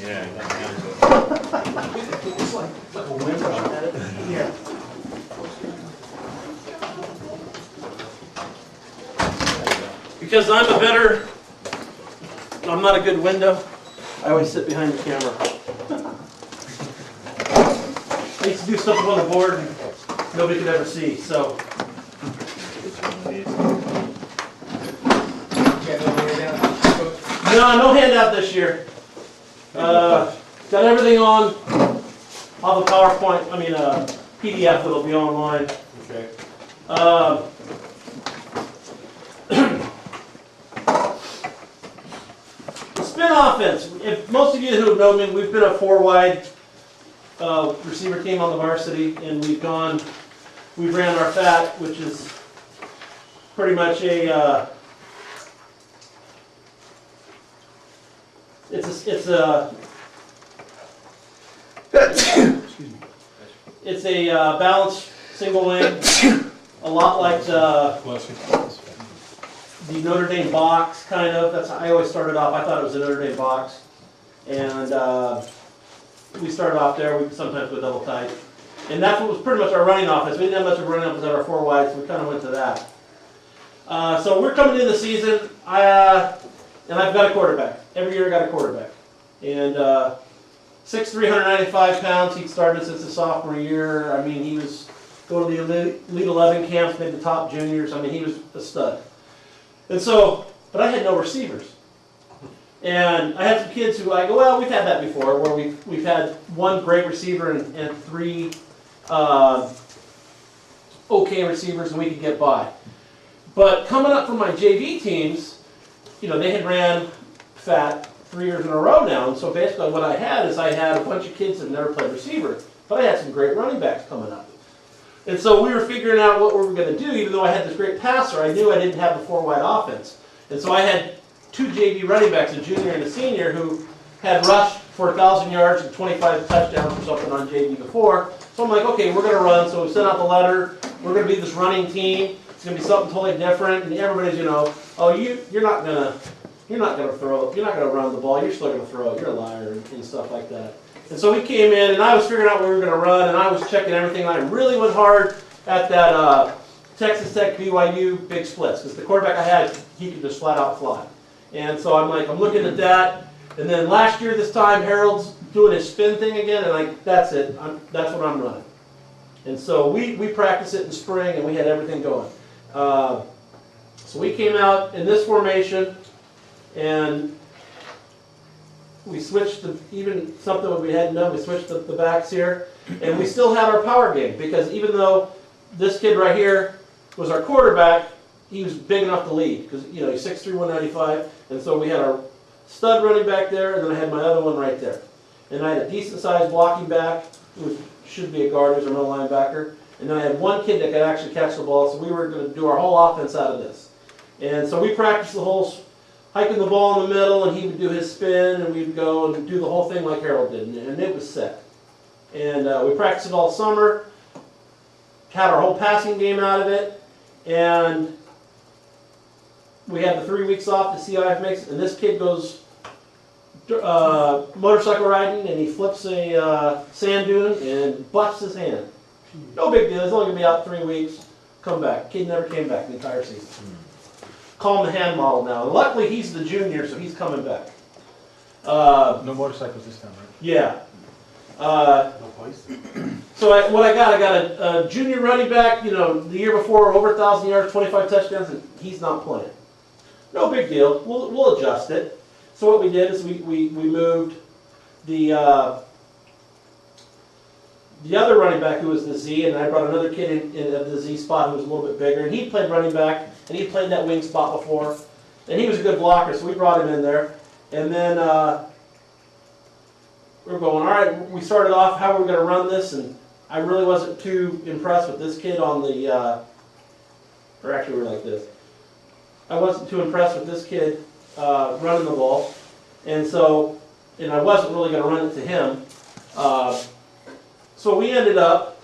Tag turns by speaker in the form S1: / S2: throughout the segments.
S1: Yeah.
S2: It's like a window at it. Yeah. Because I'm not a good window, I always sit behind the camera. I used to do stuff on the board and nobody could ever see, so. No handout this year. Got everything on. I'll have a PowerPoint, PDF that'll be online.
S1: Okay.
S2: The spin offense. If most of you who have known me, we've been a 4-wide receiver team on the varsity, and we've ran our fat, which is pretty much it's a balanced single wing, a lot like the Notre Dame box, kind of. That's how I always started off. I thought it was a Notre Dame box, and we started off there. We sometimes go double tight, and that's what was pretty much our running offense. We didn't have much of a running offense at our 4-wide, so we kind of went to that. So we're coming into the season, and I've got a quarterback. Every year I got a quarterback, and 6'3", 195 pounds. He'd started since his sophomore year. I mean, he was going to the Elite 11 camps, made the top juniors. I mean, he was a stud. And so, but I had no receivers. And I had some kids who I go, well, we've had that before, where we've had one great receiver and 3 okay receivers, and we could get by. But coming up from my JV teams, they had ran fat 3 years in a row now, and so basically what I had is I had a bunch of kids that never played receiver, but I had some great running backs coming up. And so we were figuring out what we were going to do. Even though I had this great passer, I knew I didn't have the 4-wide offense. And so I had 2 JV running backs, a junior and a senior, who had rushed for 1,000 yards and 25 touchdowns or something on JV before. So I'm like, okay, we're going to run. So we sent out the letter. We're going to be this running team. It's going to be something totally different. And everybody's, oh, you're not going to throw, you're not going to run the ball. You're still going to throw it. You're a liar and stuff like that. And so we came in, and I was figuring out what we were going to run, and I was checking everything. And I really went hard at that Texas Tech BYU big splits, because the quarterback I had, he could just flat out fly. And so I'm looking at that. And then last year, this time, Harold's doing his spin thing again, and that's it. That's what I'm running. And so we practiced it in spring, and we had everything going. So we came out in this formation, and we switched even something that we hadn't done. We switched the backs here, and we still had our power game, because even though this kid right here was our quarterback, he was big enough to lead, because he's 6'3", 195, and so we had our stud running back there, and then I had my other one right there, and I had a decent sized blocking back, who should be a guard, who's a middle linebacker, and then I had one kid that could actually catch the ball, so we were going to do our whole offense out of this, and so we practiced the whole hiking the ball in the middle, and he would do his spin, and we'd go and do the whole thing like Harold did, and it was set. And we practiced it all summer, had our whole passing game out of it, and we had the 3 weeks off to see how it makes it. And this kid goes motorcycle riding, and he flips a sand dune and busts his hand. No big deal. He's only going to be out 3 weeks. Come back. Kid never came back the entire season. Call him the hand model now. And luckily, he's the junior, so he's coming back.
S1: No motorcycles this time, right?
S2: Yeah.
S1: No place.
S2: So what I got a junior running back, the year before, over 1,000 yards, 25 touchdowns, and he's not playing. No big deal. We'll adjust it. So what we did is we moved the other running back, who was the Z, and I brought another kid in at the Z spot who was a little bit bigger, and he played running back, and he played that wing spot before, and he was a good blocker, so we brought him in there. And then we were going, all right, we started off, how are we going to run this? And I really wasn't too impressed with this kid on the, or actually we were like this. I wasn't too impressed with this kid running the ball. And I wasn't really going to run it to him. So we ended up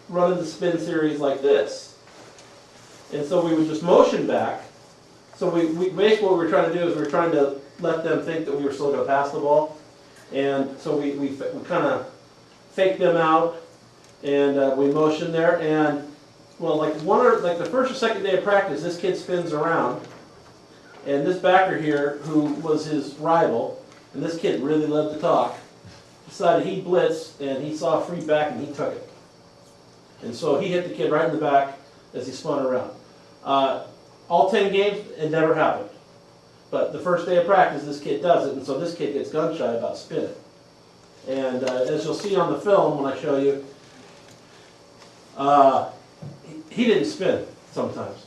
S2: running the spin series like this. And so we would just motion back. So we basically what we were trying to do is we were trying to let them think that we were still going to pass the ball. And so we kind of faked them out, and we motioned there. And well, like the first or second day of practice, this kid spins around, and this backer here, who was his rival, and this kid really loved to talk, decided he blitzed, and he saw a free back, and he took it. And so he hit the kid right in the back as he spun around. All 10 games, it never happened. But the first day of practice, this kid does it, and so this kid gets gun shy about spinning. And as you'll see on the film when I show you, he didn't spin sometimes.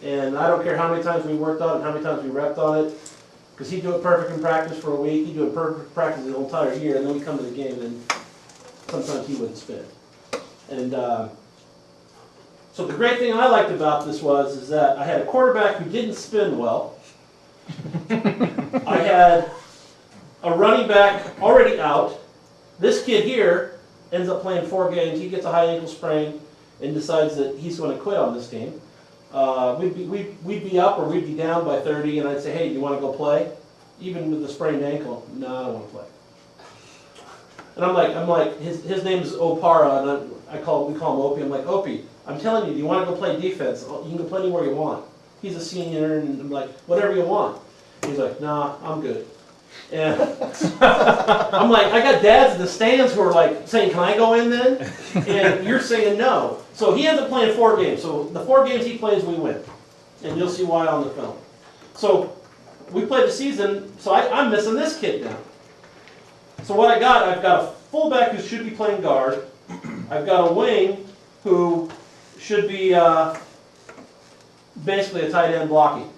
S2: And I don't care how many times we worked on it, how many times we repped on it, because he'd do it perfect in practice for a week, he'd do it perfect in practice the entire year, and then we'd come to the game and sometimes he wouldn't spin. And so the great thing I liked about this is that I had a quarterback who didn't spin well. I had a running back already out. This kid here ends up playing 4 games. He gets a high ankle sprain and decides that he's going to quit on this team. We'd be up or we'd be down by 30, and I'd say, hey, do you want to go play? Even with the sprained ankle, no, I don't want to play. And I'm like, his name's Opara, and we call him Opie. I'm like, Opie, I'm telling you, do you want to go play defense? You can go play anywhere you want. He's a senior, and I'm like, whatever you want. He's like, nah, I'm good. And I'm like, I got dads in the stands who are like saying, can I go in then? And you're saying no. So he ends up playing 4 games. So the 4 games he plays, we win. And you'll see why on the film. So we played the season, so I'm missing this kid now. So what I've got a fullback who should be playing guard. I've got a wing who should be basically a tight end blocking.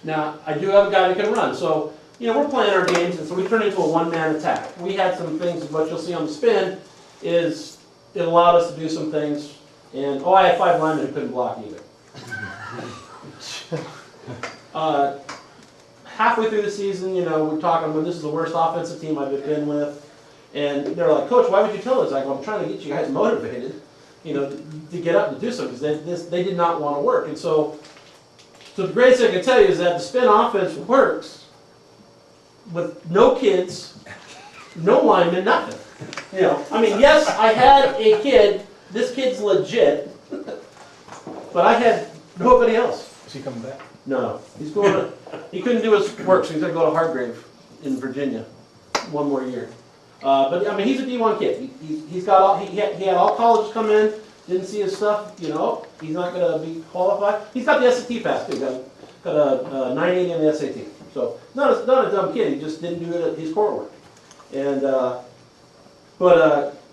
S2: Now, I do have a guy that can run. So, we're playing our games, and so we turn into a one-man attack. We had some things, what you'll see on the spin is it allowed us to do some things. And, I had 5 linemen who couldn't block either. Halfway through the season, we're talking about this is the worst offensive team I've been with. And they're like, Coach, why would you tell us? Like, well, I'm trying to get you guys motivated, to get up and do something, because they did not want to work. And so the greatest thing I can tell you is that the spin offense works with no kids, no linemen, nothing. Yes, I had a kid, this kid's legit, but I had nobody else.
S1: Is he coming back?
S2: No, he couldn't do his work, so he's going to go to Hargrave in Virginia 1 more year. But he's a D1 kid. He had all colleges come in, didn't see his stuff. He's not going to be qualified. He's got the SAT pass too. Got a 980 on the SAT. So not a dumb kid. He just didn't do his coursework. And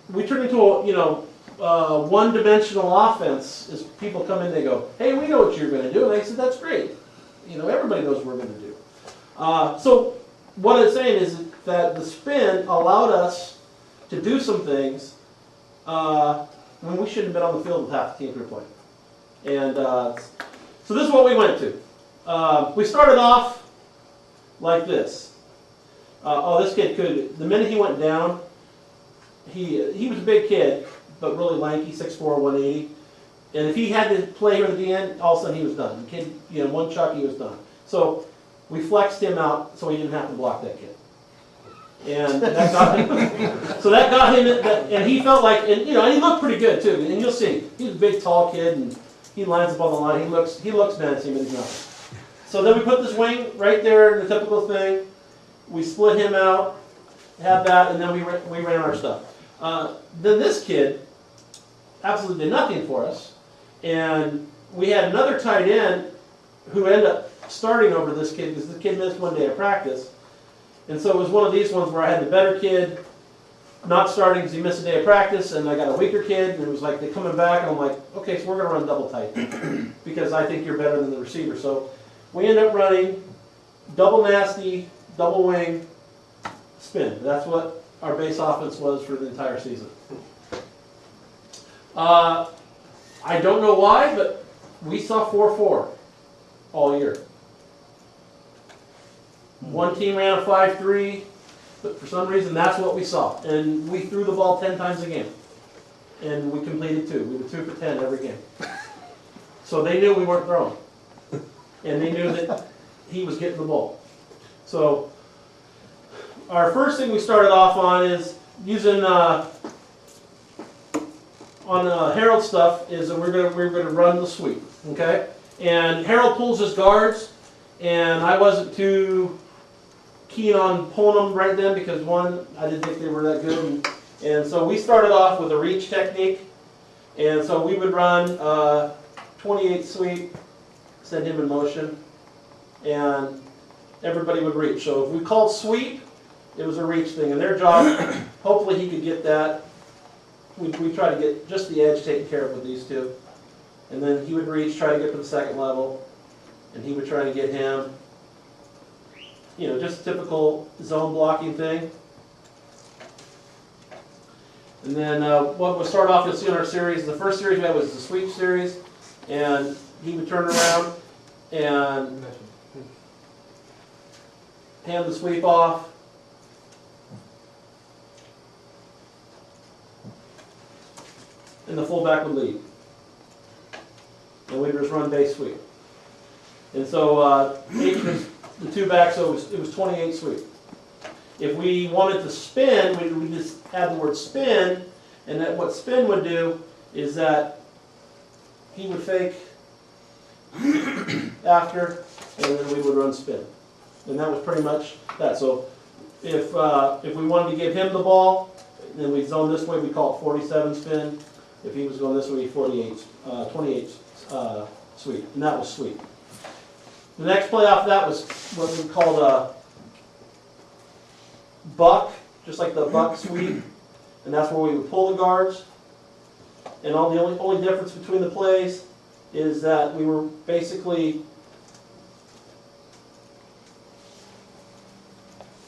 S2: we turned into a one-dimensional offense. As people come in, they go, "Hey, we know what you're going to do." And I said, "That's great. Everybody knows what we're going to do." So what I'm saying is that the spin allowed us to do some things when we shouldn't have been on the field with half the teams we were playing. And so this is what we went to. We started off like this. This kid could, the minute he went down, he was a big kid, but really lanky, 6'4", 180. And if he had to play here at the end, all of a sudden he was done. The kid, one chuck, he was done. So we flexed him out so he didn't have to block that kid. And that got him, so that got him, and he felt like, and he looked pretty good too. And you'll see, he's a big, tall kid, and he lines up on the line. He looks menacing, but he's not. So then we put this wing right there, the typical thing. We split him out, had that, and then we ran our stuff. Then this kid absolutely did nothing for us, and we had another tight end who ended up starting over this kid because the kid missed 1 day of practice. And so it was one of these ones where I had the better kid not starting because he missed a day of practice, and I got a weaker kid, and it was like they're coming back, and I'm like, okay, so we're going to run double tight because I think you're better than the receiver. So we end up running double nasty, double wing, spin. That's what our base offense was for the entire season. I don't know why, but we saw 4-4 all year. One team ran a 5-3, but for some reason that's what we saw. And we threw the ball 10 times a game. And we completed 2. We were 2 for 10 every game. So they knew we weren't throwing. And they knew that he was getting the ball. So our first thing we started off on is using on Harold stuff is that we're gonna run the sweep, okay? And Harold pulls his guards, and I wasn't too keen on pulling them right then because one, I didn't think they were that good, and so we started off with a reach technique, and so we would run 28 sweep, send him in motion, and everybody would reach. So if we called sweep, it was a reach thing, and their job, hopefully he could get that. We try to get just the edge taken care of with these two. And then he would reach, try to get to the second level, and he would try to get him. You know, just a typical zone blocking thing. And then what we'll start off, you'll see in our series, the first series we had was the sweep series, and he would turn around and hand the sweep off. And the fullback would lead. And we'd just run base sweep. And so each was the two backs, so it was 28 sweep. If we wanted to spin, we just add the word spin, and that what spin would do is that he would fake after, and then we would run spin. And that was pretty much that. So if we wanted to give him the ball, then we zone this way, we call it 47 spin. If he was going this way, 28 sweep, and that was sweep. The next play off that was what we called a buck, just like the buck sweep, and that's where we would pull the guards. And all the only difference between the plays is that we were basically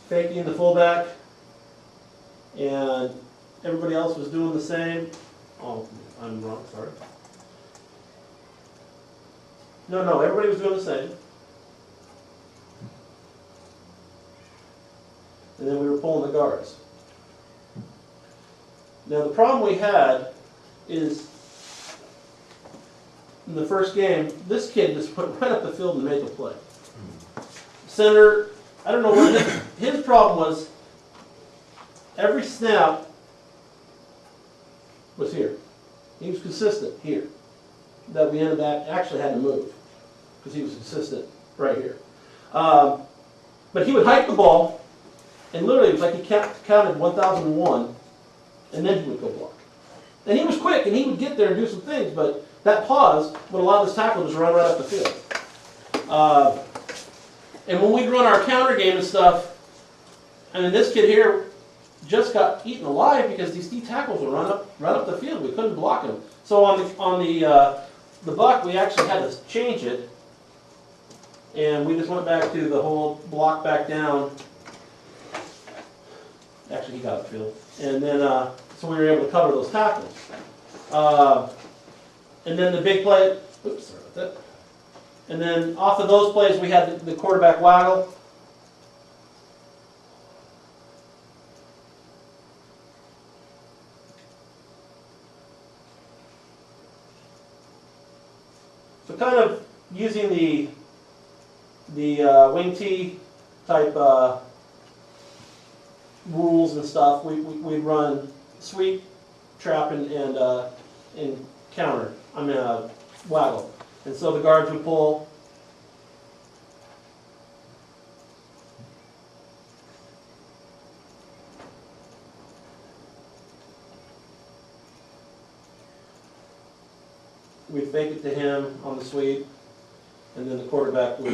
S2: faking the fullback, and everybody else was doing the same. Oh, I'm wrong, sorry. No, everybody was doing the same. And then we were pulling the guards. Now the problem we had is, in the first game, this kid just put right up the field and made the play. Center, I don't know what his problem was, every snap was here. He was consistent here. That we ended up actually had to move because he was consistent right here. But he would hike the ball, and literally it was like he counted 1001, and then he would go block. And he was quick, and he would get there and do some things, but that pause would allow this tackle to just run right up the field. And when we'd run our counter game and stuff, I mean, this kid here just got eaten alive because these D tackles would run up the field. We couldn't block him. So on the buck, we actually had to change it, and we just went back to the whole block back down. Actually, he got upfield, and then so we were able to cover those tackles. And then the big play. Oops, sorry about that. And then off of those plays, we had the quarterback waggle. So kind of using the wing T type rules and stuff, we'd run sweep, trap, and counter. I mean waggle. And so the guards would pull. We'd fake it to him on the sweep, and then the quarterback would,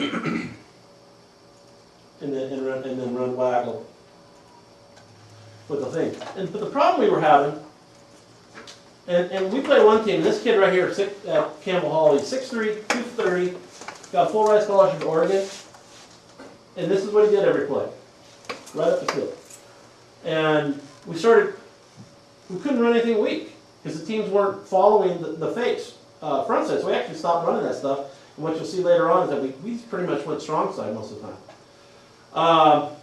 S2: and then run waggle with the thing. But the problem we were having, and we played one team. This kid right here at Campbell Hall, he's 6'3", 230, got a full ride scholarship to Oregon, and this is what he did every play, right up the field. And we couldn't run anything weak because the teams weren't following the fakes. Front side, so we actually stopped running that stuff. And what you'll see later on is that we pretty much went strong side most of the time.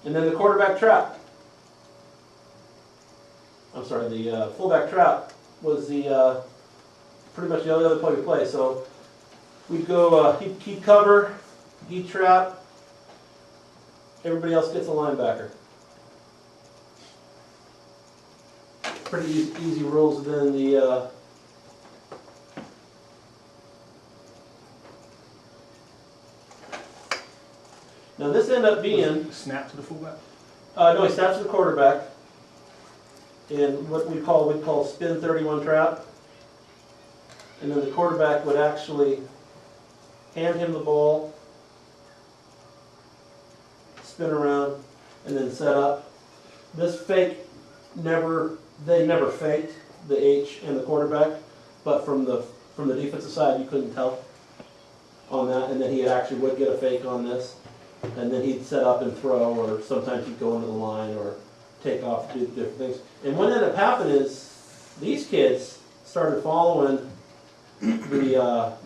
S2: And then the quarterback trap. I'm sorry, the fullback trap was the pretty much the only other play we play. So we'd go he'd cover, he'd trap. Everybody else gets a linebacker. Pretty easy rules. Then the now this ended up being
S1: Snap to the fullback?
S2: no, he snaps to the quarterback in what we'd call spin 31 trap, and then the quarterback would actually hand him the ball, spin around, and then set up. This fake they never faked the H and the quarterback, but from the defensive side you couldn't tell on that, and then he actually would get a fake on this, and then he'd set up and throw, or sometimes he'd go into the line or take off, do different things. And what ended up happening is these kids started following the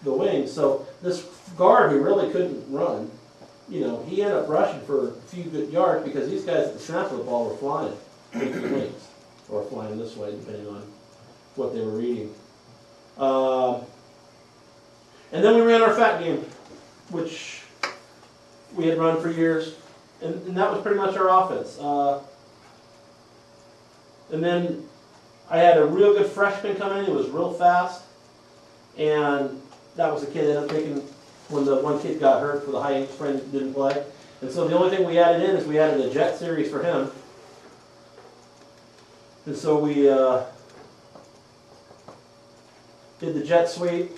S2: wings. So this guard who really couldn't run, he ended up rushing for a few good yards because these guys at the snap of the ball were flying into the wings, or flying this way depending on what they were reading. And then we ran our fat game, which we had run for years, and that was pretty much our offense. And then I had a real good freshman come in. He was real fast, and that was the kid that ended up taking when the one kid got hurt for the high ankle sprain and didn't play. And so the only thing we added in is we added a jet series for him. And so we did the jet sweep.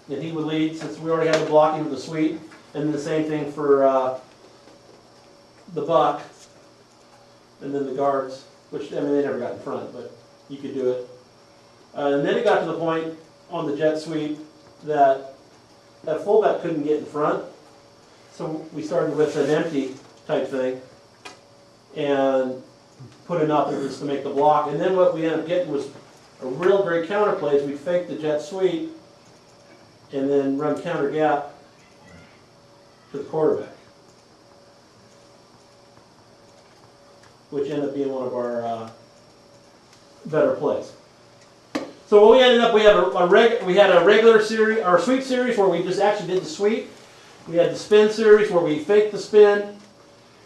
S2: And he would lead since we already had the blocking with the sweep. And then the same thing for the buck. And then the guards, which, they never got in front, but you could do it. And then it got to the point on the jet sweep that fullback couldn't get in front. So we started with an empty type thing and put it out there just to make the block. And then what we ended up getting was a real great counter plays. We faked the jet sweep and then run counter gap to the quarterback, which ended up being one of our better plays. So what we ended up, we had a regular series, our sweep series where we just actually did the sweep. We had the spin series where we faked the spin.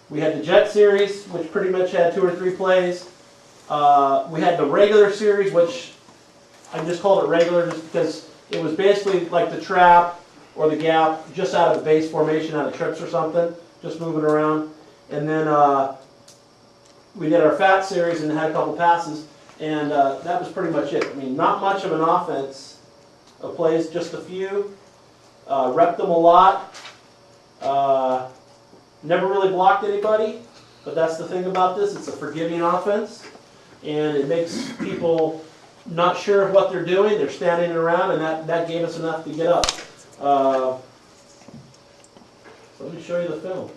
S2: We had the jet series, which pretty much had 2 or 3 plays. We had the regular series, which I just called it regular just because it was basically like the trap or the gap just out of the base formation, out of trips or something, just moving around. And then we did our fat series and had a couple passes. And that was pretty much it. Not much of an offense of plays, just a few. Repped them a lot. Never really blocked anybody, but that's the thing about this. It's a forgiving offense, and it makes people not sure of what they're doing. They're standing around, and that gave us enough to get up. So let me show you the film.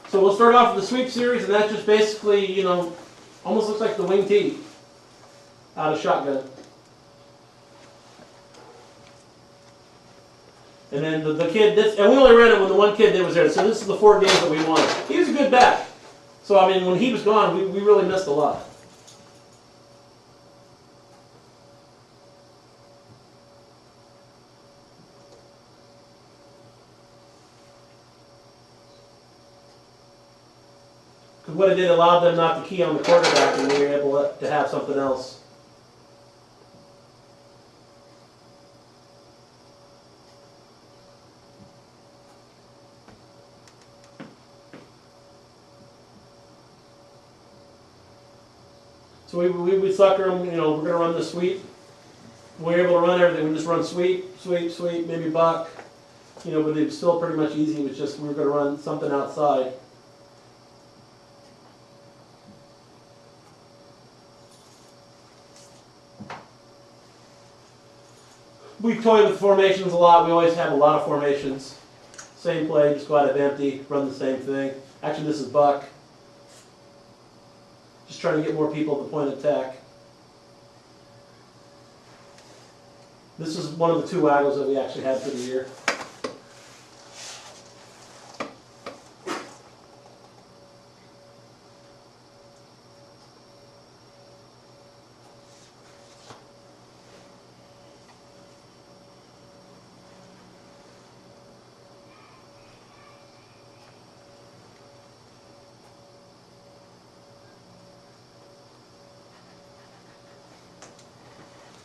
S2: So we'll start off with the sweep series, and that's just basically, almost looks like the wing tee out of shotgun. And then the kid, and we only ran it when the one kid that was there. So this is the 4 games that we won. He was a good back. So when he was gone, we really missed a lot. What it did allowed them not to key on the quarterback, and we were able to have something else. So we sucker them, we're going to run the sweep. We were able to run everything. We just run sweep, sweep, sweep, maybe buck, You know, but it was still pretty much easy. It was just we were going to run something outside. We toy with formations a lot. We always have a lot of formations. Same play, just go out of empty, run the same thing. Actually, this is buck. Just trying to get more people at the point of attack. This is one of the 2 waggles that we actually had for the year.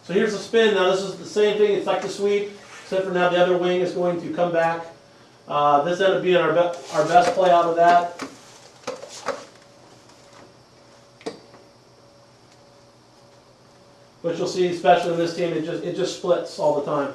S2: So here's the spin. Now this is the same thing. It's like the sweep, except for now the other wing is going to come back. This ended up being our best play out of that. But you'll see, especially in this team, it just splits all the time.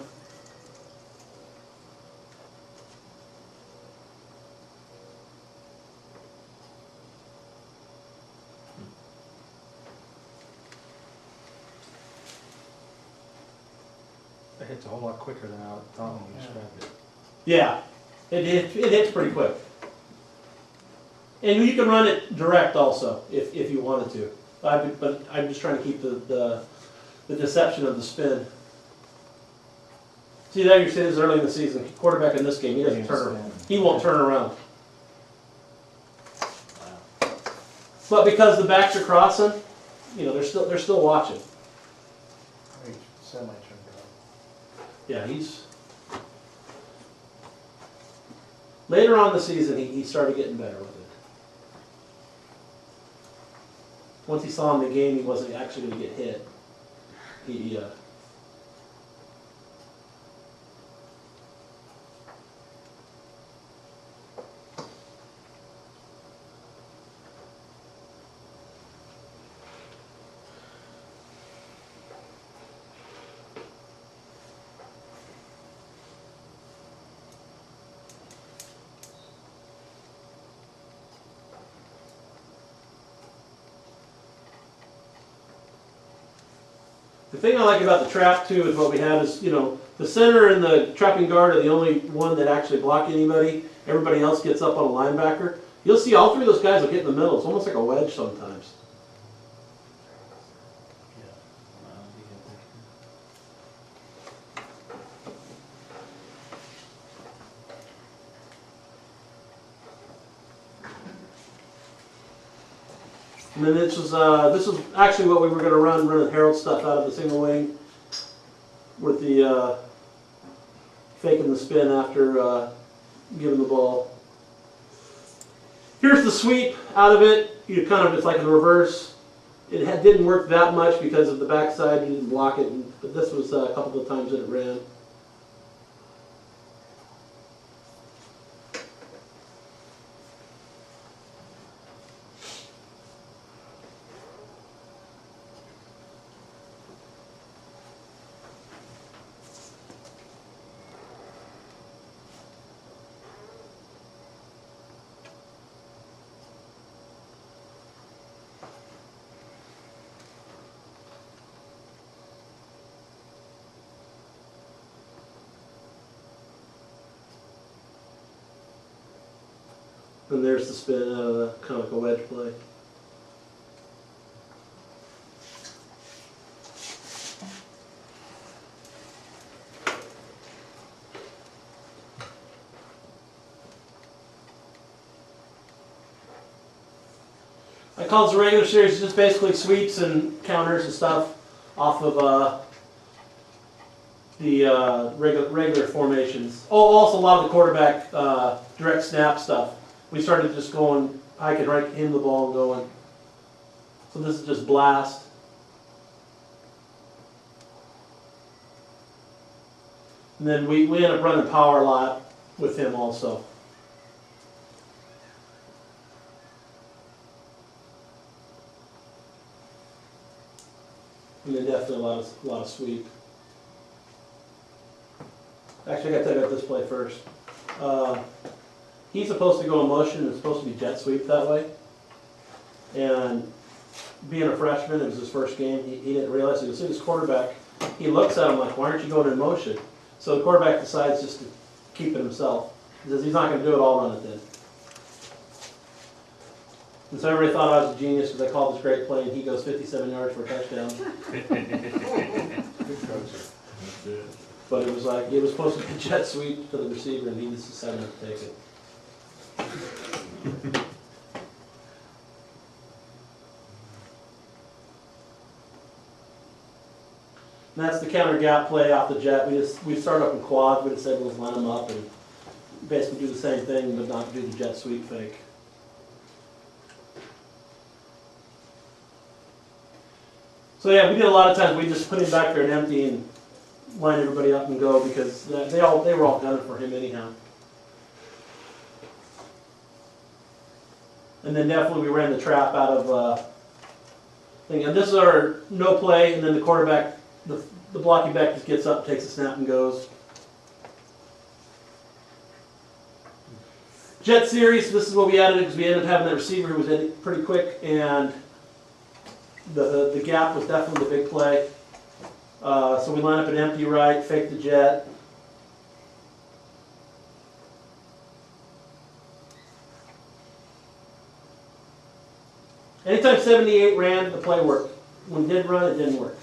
S1: It hits a whole lot quicker than I thought when you described it.
S2: Yeah, it hits pretty quick. And you can run it direct also, if you wanted to. But I'm just trying to keep the deception of the spin. See, now you're saying this early in the season. Quarterback in this game, he doesn't turn around. He won't turn around.
S1: Wow.
S2: But because the backs are crossing, you know, they're still watching.
S1: Semi-turned
S2: Yeah, he's later on in the season he started getting better with it. Once he saw him in the game, he wasn't actually going to get hit. He The thing I like about the trap too is what we have is, you know, the center and the trapping guard are the only one that actually block anybody. Everybody else gets up on a linebacker. You'll see all 3 of those guys will get in the middle. It's almost like a wedge sometimes. And then this was actually what we were going to running Harold stuff out of the single wing with the faking the spin after giving the ball. Here's the sweep out of it. You kind of, it's like in reverse. It didn't work that much because of the backside. You didn't block it, but this was a couple of times that it ran. And there's the spin out of the kind of like a wedge play. I call this a regular series, just basically sweeps and counters and stuff off of the regular formations. Oh, also a lot of the quarterback direct snap stuff. We started just going, I could right him the ball and going. So this is just blast. And then we end up running power a lot with him also. And then definitely a lot of sweep. Actually, I gotta tell you about this play first. He's supposed to go in motion, it's supposed to be jet sweep that way. And being a freshman, it was his first game, he didn't realize, he goes, see this quarterback, he looks at him like, why aren't you going in motion? So the quarterback decides just to keep it himself. He says he's not gonna do it, I'll run it then. And so everybody thought I was a genius because I called this great play and he goes 57 yards for a touchdown.
S1: Good coach.
S2: But it was like, it was supposed to be jet sweep to the receiver and he just decided not to take it. And that's the counter gap play off the jet. We start up in quads, we just said let's line them up and basically do the same thing but not do the jet sweep fake. So yeah, we did a lot of times, we just put him back there and empty and line everybody up and go because they were all gunning for him anyhow. And then definitely we ran the trap out of thing. And this is our no play, and then the quarterback, the blocking back just gets up, takes a snap and goes. Jet series, this is what we added because we ended up having that receiver who was in it pretty quick, and the gap was definitely the big play. So we line up an empty right, fake the jet. Anytime 78 ran, the play worked. When it did run, it didn't work.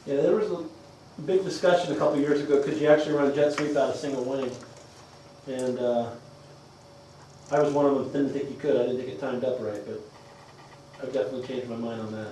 S2: Yeah, there was a big discussion a couple years ago, could you actually run jet sweep out of single wing? And I was one of them that didn't think you could. I didn't think it timed up right, but I've definitely changed my mind on that.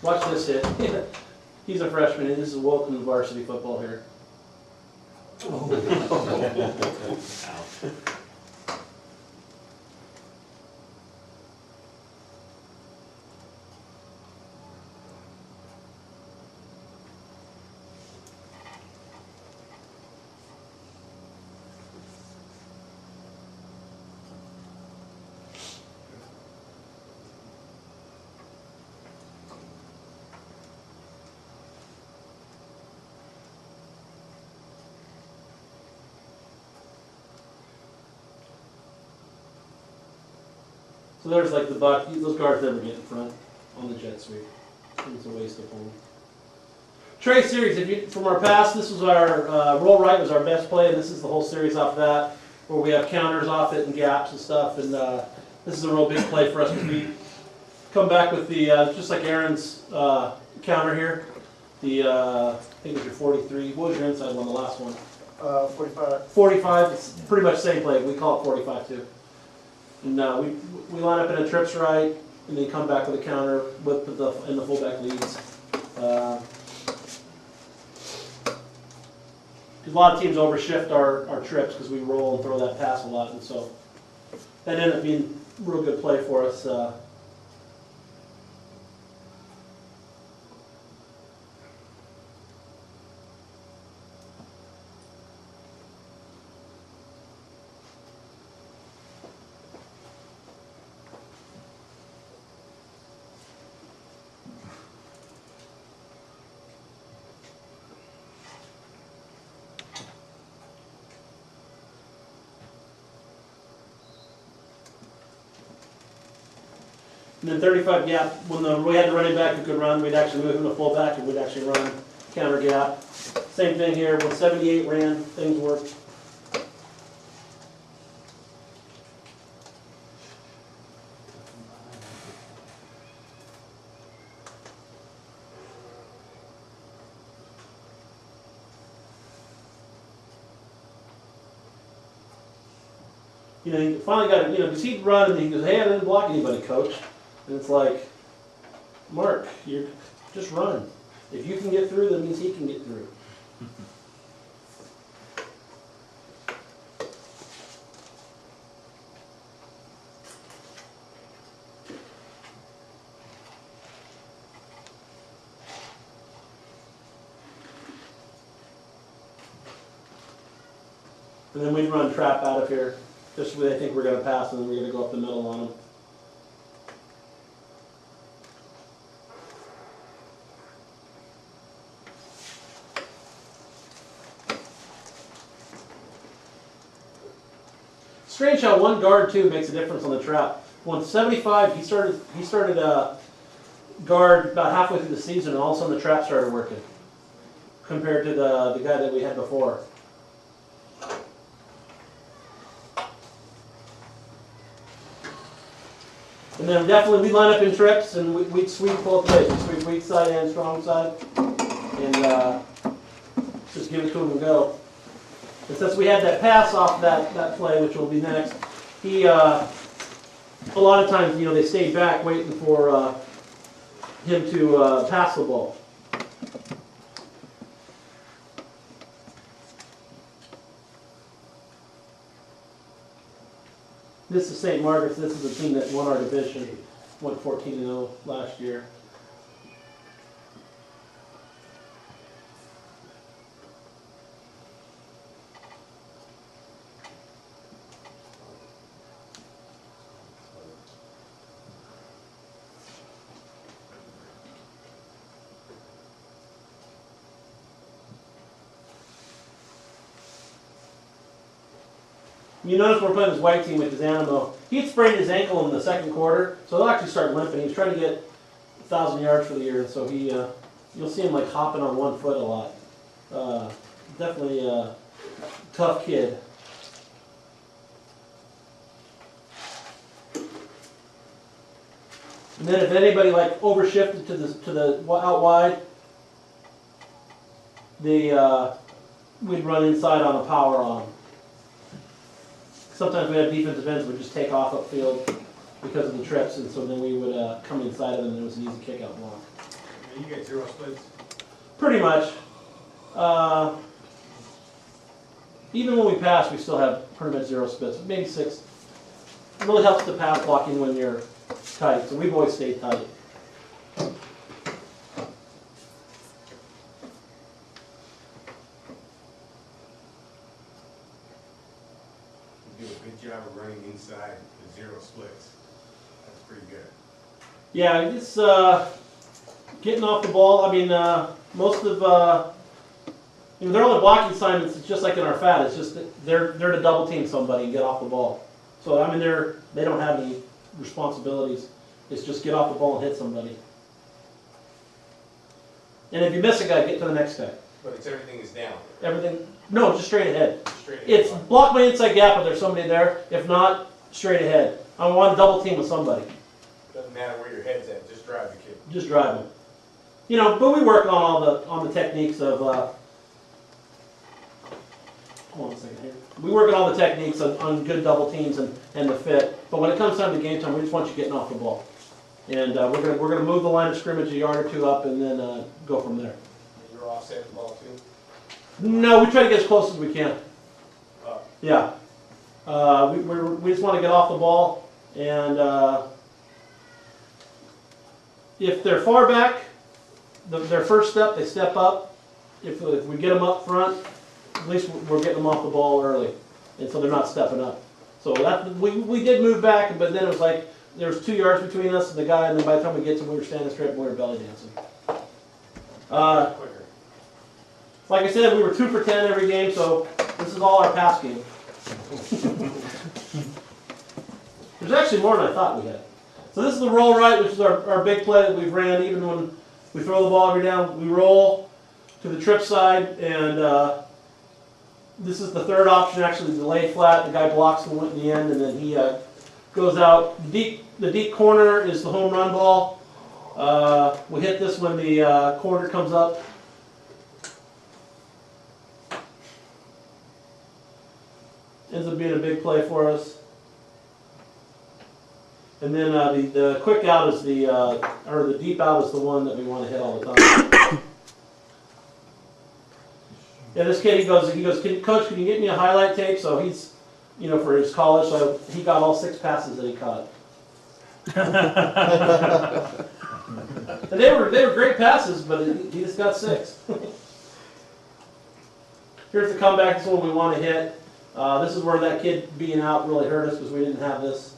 S2: Watch this hit. He's a freshman, and this is welcome to varsity football here. So there's like the buck. Those guards never get in front on the jet sweep. It's a waste of time. Tray series. From our past, this was our roll right was our best play, and this is the whole series off that, where we have counters off it and gaps and stuff. And this is a real big play for us because we come back with the just like Aaron's counter here. The I think it was your 43. What was your inside one? The last one.
S3: 45.
S2: 45. It's pretty much the same play. We call it 45 too. And we line up in a trips right, and then come back with a counter with the fullback leads. A lot of teams overshift our trips because we roll and throw that pass a lot, and so that ended up being a real good play for us. And then 35 gap, when we had the running back who could run, we'd actually move him to fullback and we'd actually run counter gap. Same thing here, when 78 ran, things worked. you know, he finally got it, you know, because he'd run and he goes, hey, I didn't block anybody, coach. And it's like, Mark, you just run. If you can get through, that means he can get through. And then we'd run trap out of here. Just when they think we're going to pass, and then we're going to go up the middle on them. Strange how one guard too makes a difference on the trap. When 75, he started guard about halfway through the season, and all of a sudden the trap started working compared to the guy that we had before. And then definitely we line up in trips, and we'd sweep both ways. We'd sweep weak side and strong side, and just give it to him and go. And since we had that pass off that play, which will be next, he a lot of times, you know, they stayed back waiting for him to pass the ball. This is St. Margaret's. This is a team that won our division, went 14-0 last year. You notice we're playing this white team with his Animo. He had sprained his ankle in the second quarter, so he'll actually start limping. He was trying to get 1,000 yards for the year, so he, you'll see him like hopping on one foot a lot. Definitely a tough kid. And then if anybody like overshifted to the out wide, we'd run inside on a power on. Sometimes we had defensive ends would just take off upfield because of the trips, and so then we would come inside of them, and it was an easy kick-out block.
S3: You get zero splits?
S2: Pretty much. Even when we pass, we still have pretty much zero splits, maybe 6. It really helps the pass blocking when you're tight, so we've always stayed tight.
S3: You do a good job of running inside with zero splits. That's pretty good.
S2: Yeah, it's getting off the ball. I mean, most of you know, they're only blocking assignments. It's just like in our FAT. It's just that they're to double team somebody and get off the ball. So I mean, they don't have any responsibilities. It's just get off the ball and hit somebody. And if you miss a guy, get to the next guy.
S3: But it's everything is down.
S2: Everything. No, just straight ahead.
S3: Straight ahead.
S2: It's block my inside gap if there's somebody there. If not, straight ahead. I want to double team with somebody.
S3: Doesn't matter where your head's at, just drive the kid.
S2: Just drive them. You know, but we work on the techniques of. Hold on a second here. We work on all the techniques on good double teams and the fit. But when it comes time to game time, we just want you getting off the ball. And we're gonna move the line of scrimmage a yard or two up and then go from there.
S3: You're offset the ball too?
S2: No, we try to get as close as we can.
S3: Oh.
S2: Yeah. We just want to get off the ball, and if they're far back, their first step, they step up. If we get them up front, at least we're getting them off the ball early, and so they're not stepping up. So that we did move back, but then it was like there was 2 yards between us and the guy, and then by the time we get to him, we were standing straight and we were belly dancing.
S3: Quicker.
S2: Like I said, we were 2 for 10 every game, so this is all our pass game. There's actually more than I thought we had. So this is the roll right, which is our big play that we've ran. Even when we throw the ball every down, we roll to the trip side, and this is the third option, actually, the lay flat. The guy blocks in the end, and then he goes out. The deep corner is the home run ball. We hit this when the corner comes up. Ends up being a big play for us. And then the quick out is or the deep out is the one that we want to hit all the time. Yeah, this kid, he goes, Coach, can you get me a highlight tape? So he's, for his college, so he got all 6 passes that he caught. And they were great passes, but he just got 6. Here's the comeback. This is one we want to hit. This is where that kid being out really hurt us because we didn't have this.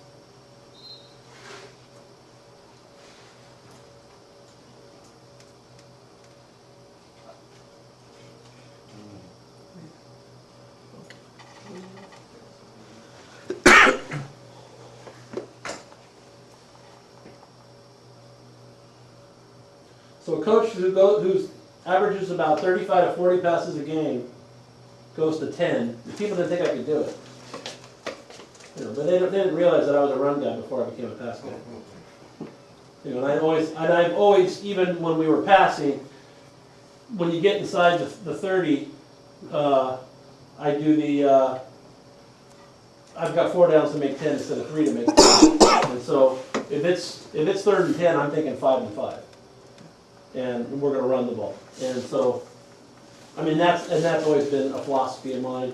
S2: So a coach who averages about 35 to 40 passes a game goes to 10. The people didn't think I could do it. But they didn't realize that I was a run guy before I became a pass guy. And I've always, even when we were passing, when you get inside the 30, I do the, I've got 4 downs to make 10 instead of 3 to make 10. And so if it's 3rd and 10, I'm thinking 5 and 5. And we're going to run the ball. And so, that's always been a philosophy of mine.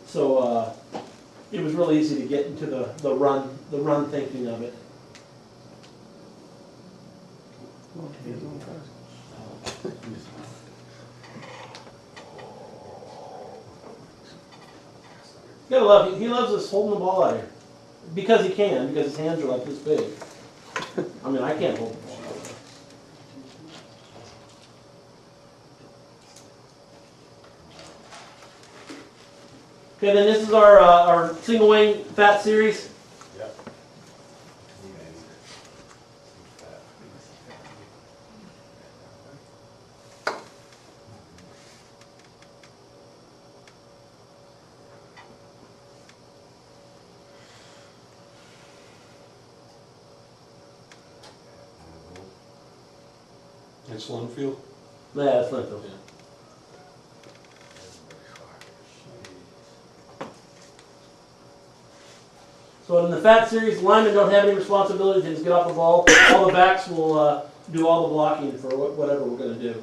S2: So it was really easy to get into the run thinking of it. You gotta love, he loves us holding the ball out here. Because he can, because his hands are like this big. I can't hold the ball. Okay, then this is our single wing fat series.
S3: Yep.
S4: It's Linfield?
S2: Yeah, that's not good. So in the fat series, linemen don't have any responsibility to just get off the ball. All the backs will do all the blocking for whatever we're going to do.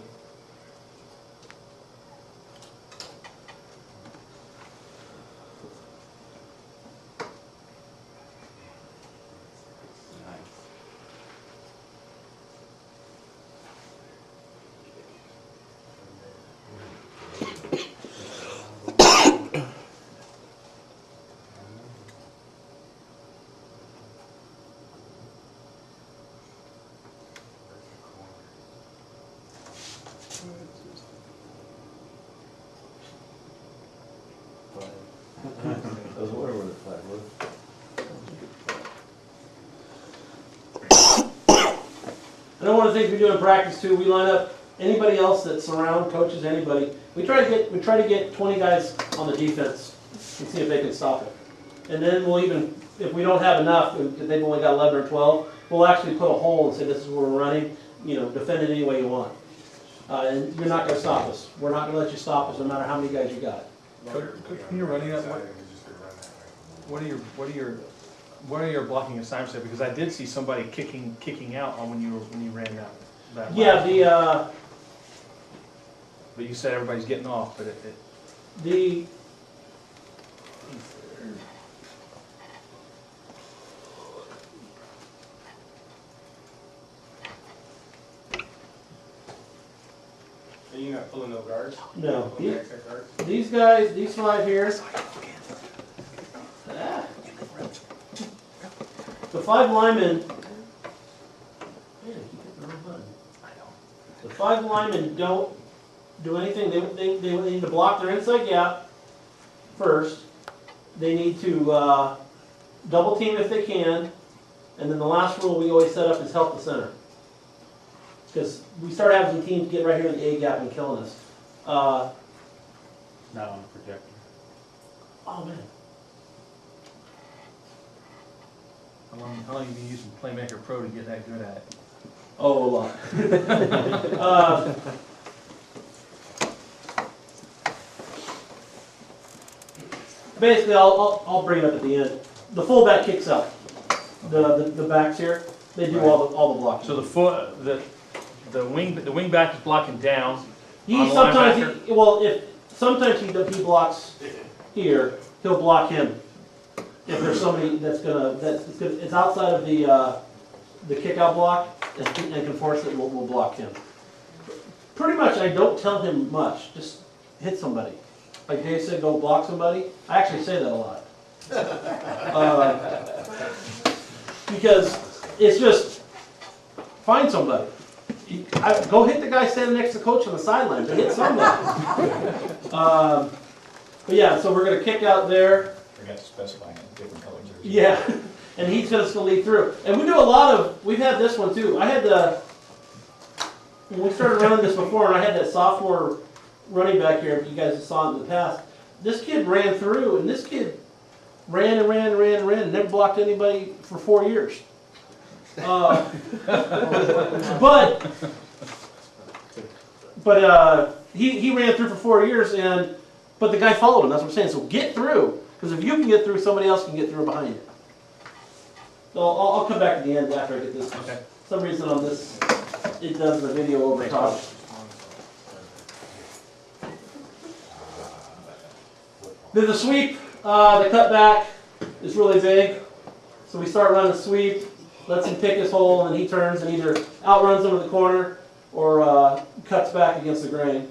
S4: I was wondering where the flag was.
S2: I know one of the things we do in practice too, we line up anybody else that's around, coaches, anybody. We try to get 20 guys on the defense and see if they can stop it. And then we'll even, if we don't have enough, if they've only got 11 or 12, we'll actually put a hole and say this is where we're running. Defend it any way you want. And you're not going to stop us. We're not going to let you stop us no matter how many guys you got.
S1: When you're running that, what are your blocking assignments there? Because I did see somebody kicking out on when you ran that.
S2: Yeah,
S1: But you said everybody's getting off, but
S3: And you're not pulling no guards?
S2: no.
S3: No backside guards?
S2: These guys, these 5 here. The 5 linemen. Man, I keep hitting the wrong button. The 5 linemen don't do anything. They need to block their inside gap first. They need to double team if they can. And then the last rule we always set up is help the center. Because we start having some teams get right here in the A gap and killing us.
S4: Not on the projector.
S2: Oh man.
S1: how long have you been using Playmaker Pro to get that good at it?
S2: Oh, a lot. Basically, I'll bring it up at the end. The fullback kicks up. the backs here, they do all the blocking.
S1: So the wing back is blocking down. On
S2: He
S1: the
S2: sometimes,
S1: linebacker?
S2: well, if, sometimes he blocks here, he'll block him. If there's somebody it's outside of the kick out block and can force it, we'll block him. Pretty much, I don't tell him much, just hit somebody. Like Dave said, go block somebody. I actually say that a lot. Because it's just, find somebody. Go hit the guy standing next to the coach on the sideline, but hit somebody. But yeah, so we're gonna kick out there.
S5: Forgot to specify in different color jerseys.
S2: Yeah, and he's gonna still lead through. And we do we've had this one too. When we started running this before, and I had that sophomore running back here, if you guys saw it in the past, this kid ran through, and this kid ran and never blocked anybody for 4 years. But he ran through for 4 years, but the guy followed him. That's what I'm saying. So get through, because if you can get through, somebody else can get through behind you. So I'll come back at the end after I get this.
S1: Okay.
S2: For some reason on this, it does the video over top. Then the sweep, the cutback is really big. So we start running the sweep, lets him pick his hole, and then he turns and either outruns him to the corner or cuts back against the grain.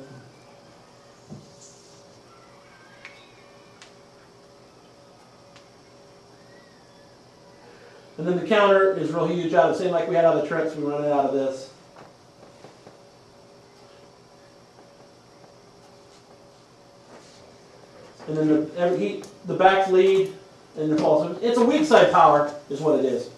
S2: And then the counter is real huge out of the same like we had out of the tricks, we run it out of this. And then the back lead and the fall. So it's a weak side power is what it is.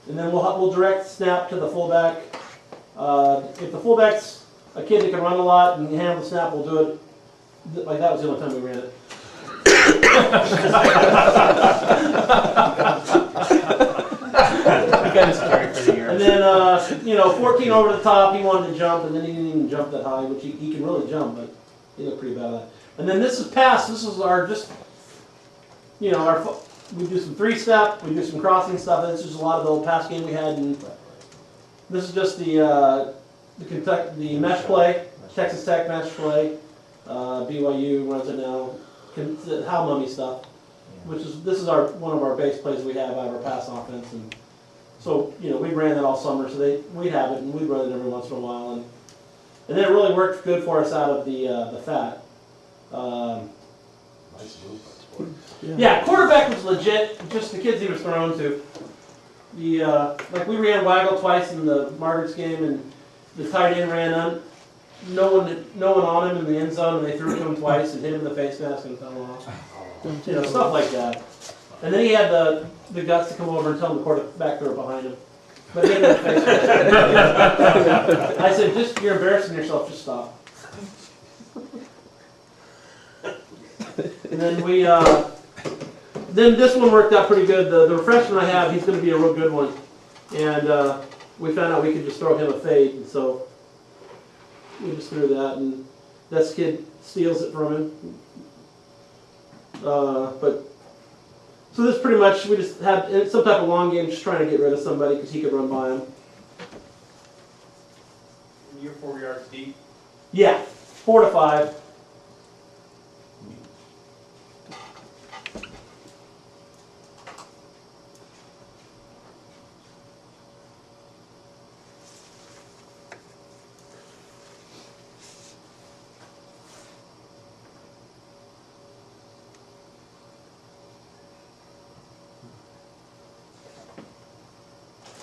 S2: And then we'll direct snap to the fullback. If the fullback's a kid that can run a lot and handle the snap, we'll do it. Like that was the only time we ran it.
S1: You got his carry for the year.
S2: And then 14 over the top, he wanted to jump, and then he didn't even jump that high, which he can really jump, but he looked pretty bad at that. And then this is pass. This is our we do some 3-step, we do some crossing stuff. This is a lot of the old pass game we had, and this is just the mesh play, Texas Tech mesh play. BYU runs it now. How mummy stuff, this is one of our base plays we have out of our pass offense, and so we ran that all summer. So we'd have it and we'd run it every once in a while, and then it really worked good for us out of the fat. Yeah, quarterback was legit. Just the kids he was thrown to. Like we ran Waggle twice in the Margaret's game, and the tight end ran no one on him in the end zone, and they threw to him twice and hit him in the face mask and fell off. Stuff like that. And then he had the guts to come over and tell him the quarterback threw it behind him. But he hit him in the face mask. I said, you're embarrassing yourself, just stop. And then then this one worked out pretty good. The freshman I have, he's going to be a real good one. And we found out we could just throw him a fade, and so we just threw that, and this kid steals it from him. So this pretty much, we just had some type of long game, just trying to get rid of somebody because he could run by him.
S3: You're 4 yards deep.
S2: Yeah, 4 to 5.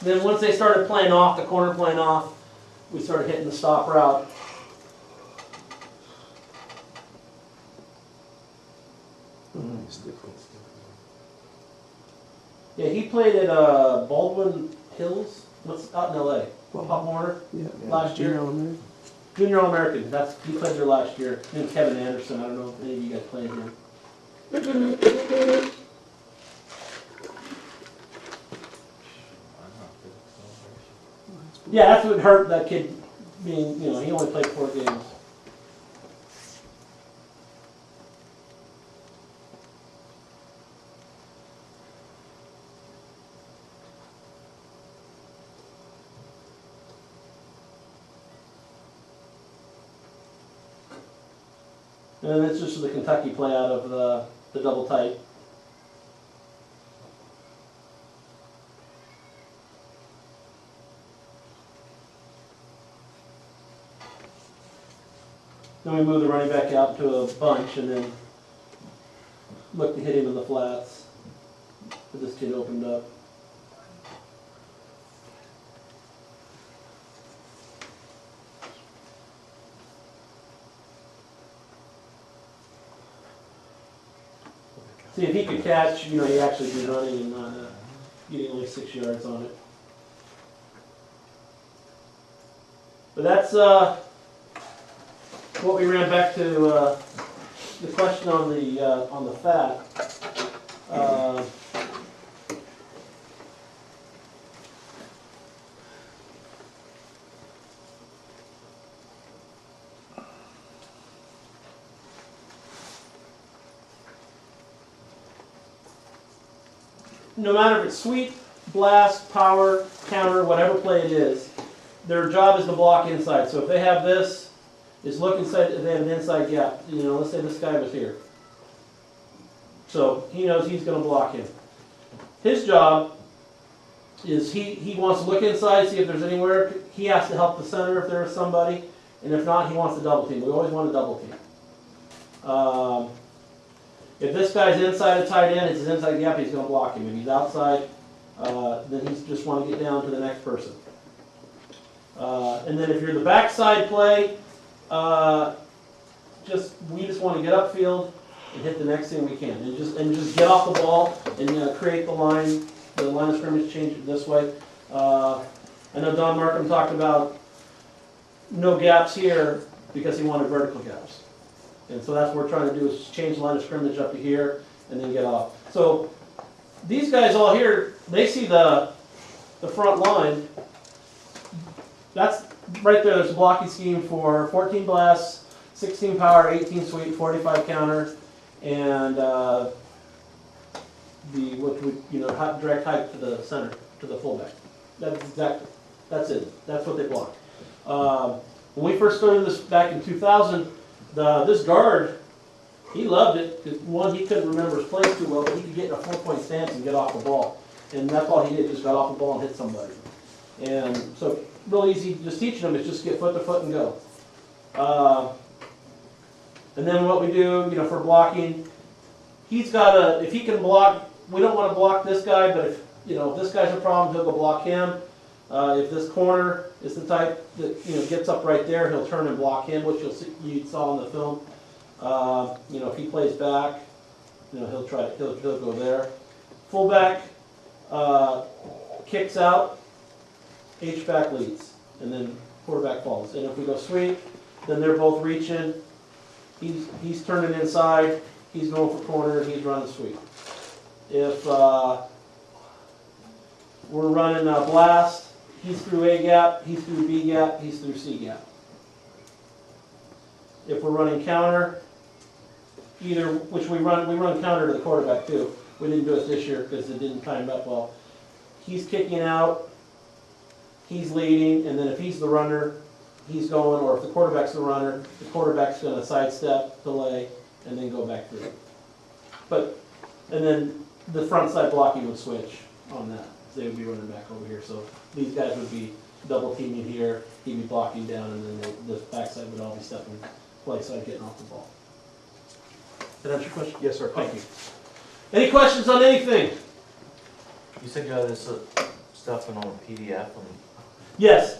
S2: Then once they started playing off, the corner playing off, we started hitting the stop route. Yeah, he played at Baldwin Hills. What's out in LA? Pop Warner.
S6: Yeah,
S2: last year. Junior All-American. He played there last year. And Kevin Anderson. I don't know if any of you guys played him. Yeah, that's what hurt that kid being, you know, he only played 4 games. And it's just the Kentucky play out of the double tight. Then we move the running back out to a bunch and then look to hit him in the flats. But this kid opened up. See, if he could catch, you know, he'd actually be running and not getting only 6 yards on it. But that's what we ran back to the question on the fat. No matter if it's sweep, blast, power, counter, whatever play it is, their job is to block inside. So if they have this, is look inside, if they have an inside gap. You know, let's say this guy was here. So he knows he's going to block him. His job is he wants to look inside, see if there's anywhere. He has to help the center if there is somebody. And if not, he wants to double team. We always want to double team. If this guy's inside a tight end, it's his inside gap, he's going to block him. If he's outside, then he's just want to get down to the next person. And then if you're the backside play, we just want to get upfield and hit the next thing we can, and just get off the ball and create the line of scrimmage, change it this way. I know Don Markham talked about no gaps here because he wanted vertical gaps. And so that's what we're trying to do, is change the line of scrimmage up to here and then get off. So these guys all here, they see the front line. That's right there, there's a blocking scheme for 14 blasts, 16 power, 18 sweep, 45 counter, and direct height to the center, to the fullback. That's it. That's what they block. When we first started this back in 2000, this guard, he loved it, because one, he couldn't remember his plays too well, but he could get in a 4-point stance and get off the ball. And that's all he did, just got off the ball and hit somebody. And so, real easy, just teaching them is just get foot to foot and go. And then what we do, for blocking, he's got if he can block, we don't want to block this guy, but if this guy's a problem, he'll go block him. If this corner is the type that gets up right there, he'll turn and block him, which you saw in the film. If he plays back, he'll go there. Fullback kicks out, H-back leads, and then quarterback falls. And if we go sweep, then they're both reaching. He's turning inside, he's going for corner, and he's running sweep. If we're running a blast, he's through A gap, he's through B gap, he's through C gap. If we're running counter, which we run counter to the quarterback too. We didn't do it this year because it didn't time up well. He's kicking out, he's leading, and then if he's the runner, he's going, or if the quarterback's the runner, the quarterback's going to sidestep, delay, and then go back through. And then the front side blocking would switch on that. They would be running back over here. So these guys would be double teaming here, he'd be blocking down, and then the backside would all be stepping play side, getting off the ball. Did that answer your question?
S1: Yes, sir.
S2: Thank you. Any questions on anything?
S6: You said you had this stuff in on PDF.
S2: Yes.